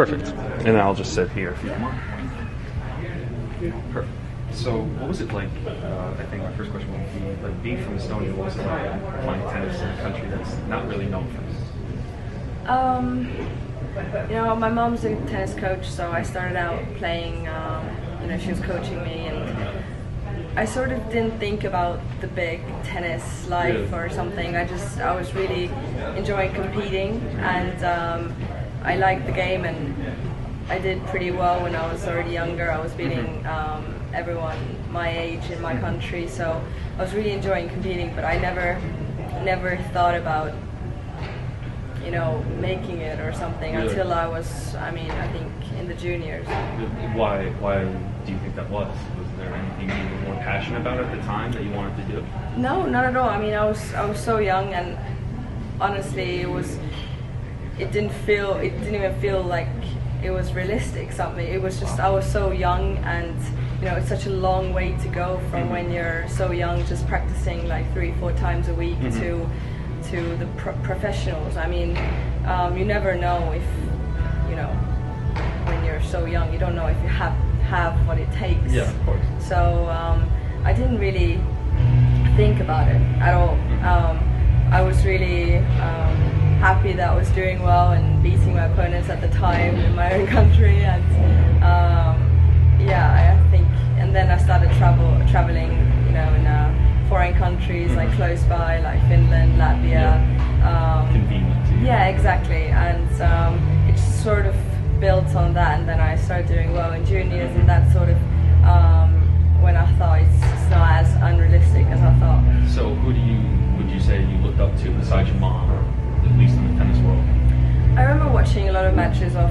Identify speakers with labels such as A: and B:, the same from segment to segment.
A: Perfect. And I'll just sit here if you don't mind.
B: Perfect. So, what was it like? I think my first question would be like being from Estonia. What was it like playing tennis in a country that's not really known for this?
C: My mom's a tennis coach, so I started out playing. She was coaching me, and I sort of didn't think about the big tennis life or something. I was really enjoying competing, and I liked the game, and I did pretty well when I was already younger. I was beating everyone my age in my country, so I was really enjoying competing, but I never thought about making it or something until I was, I think, in the juniors.
B: Why do you think that was? Was there anything you were more passionate about at the time that you wanted to do?
C: No, not at all. I was so young, and honestly, it didn't even feel like it was realistic. Something. It was just I was so young, and it's such a long way to go from when you're so young, just practicing like 3-4 times a week to the professionals. You never know if when you're so young, you don't know if you have what it takes.
B: Yeah, of course.
C: So I didn't really think about it at all. I was really happy that I was doing well and beating my opponents at the time in my own country, and I think. And then I started traveling, in foreign countries like close by, like Finland, Latvia.
B: Convenient too.
C: Yeah, exactly. And it just sort of built on that, and then I started doing well in juniors, and that sort of when I thought it's just not as unrealistic as I thought.
B: So who would you say you looked up to besides your mom, at least in the tennis world?
C: I remember watching a lot of matches of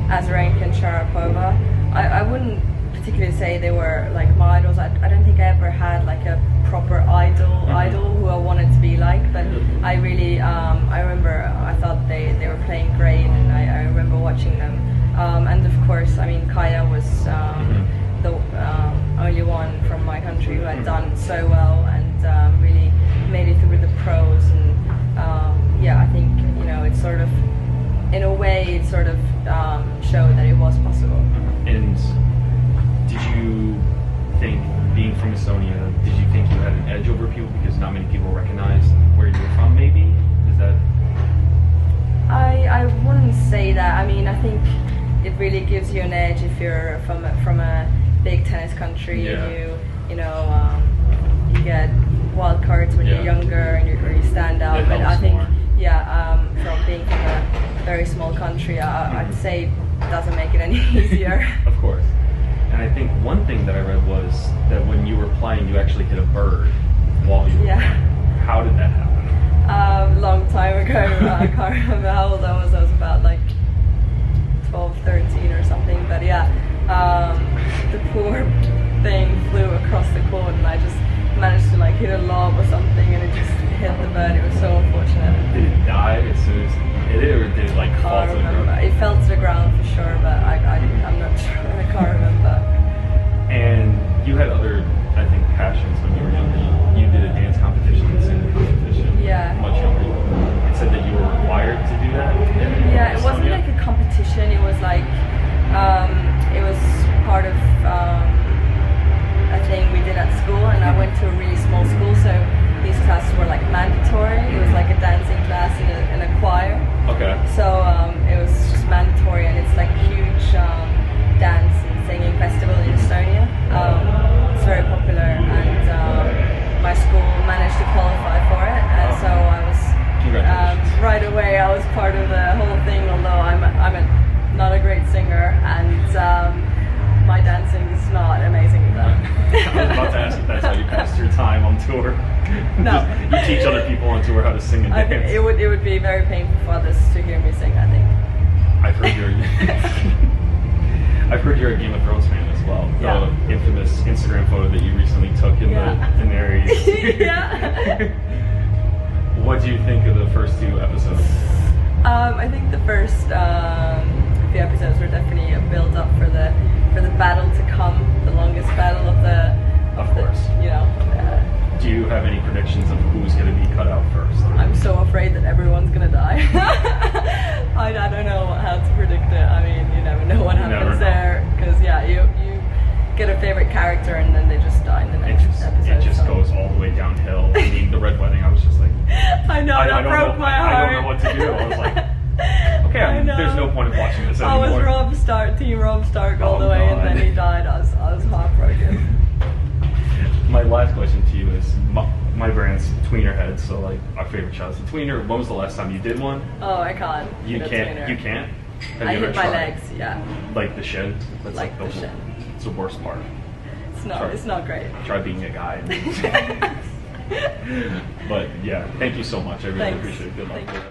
C: Azarenka and Sharapova. I wouldn't particularly say they were like my idols. I don't think I ever had like a proper idol who I wanted to be like, but I really I remember I thought they were playing great, and I remember watching them, and of course Kaya was the only one from my country who had done so well and really made it through the pros, and I think it sort of, in a way, it sort of showed that it was possible.
B: And did you think, being from Estonia, did you think you had an edge over people because not many people recognized where you were from, maybe? Is that...
C: I wouldn't say that. I think it really gives you an edge if you're from a big tennis country, and you get wild cards when you're younger and you stand out.
B: It
C: but I think
B: more.
C: From being from a very small country, I'd say it doesn't make it any easier.
B: Of course. And I think one thing that I read was that when you were playing, you actually hit a bird while you were playing. How did that happen?
C: Long time ago. I can't remember how old I was. I was about like 12, 13 or something. But the poor thing flew across the court, and I just managed to hit a lob or something, and it just hit the bird. It was so unfortunate.
B: Did it die as soon as it hit it, or did it fall to the ground?
C: It fell to the ground for sure, but I'm not sure. I can't remember.
B: And you had other, I think, passions when you were younger. You did a dance competition and singing competition. Much younger. It said that you were required to do that.
C: It wasn't like a competition. It was like it was part of a thing we did at school, and I went to a really small school, so these classes were like mandatory. It was like a dancing class in a choir.
B: Okay.
C: So it was just mandatory, and it's like a huge dance and singing festival in Estonia. It's very popular, and my school managed to qualify for it, and so I was right away. I was part of the whole thing, although I'm not a great singer, and my dancing is not amazing either.
B: I was about to ask if that's how you passed your time on tour.
C: No.
B: You teach other people on tour how to sing and dance.
C: I think it would be very painful for others to hear me sing, I think.
B: I've heard you're a Game of Thrones fan as well. The infamous Instagram photo that you recently took in the Daenerys. What do you think of the first 2 episodes?
C: I think the first few episodes were definitely a build up for the battle to come, the longest battle of the.
B: Of course. Do you have any predictions of who's going to be cut out first?
C: I'm so afraid that everyone's going to die. I don't know how to predict it. get a favorite character and then they just die in the next episode.
B: It just goes all the way downhill. I mean, the Red Wedding, I was just like,
C: I know, that broke my heart.
B: I don't know what to do. I was like, okay, there's no point in watching this anymore.
C: I was Team Rob Stark all the way, and then he died. I was heartbroken.
B: My last question to you is, my brand's tweener head, so like our favorite shot is the tweener. When was the last time you did one?
C: Oh, I can't.
B: You can't.
C: Tweener.
B: You can't. Have
C: I
B: you ever
C: hit my
B: tried?
C: legs. Yeah.
B: Like the shin. That's
C: like the shin.
B: It's the worst part.
C: It's not. It's not great.
B: Try being a guy. But yeah, thank you so much. I really appreciate it. Good luck.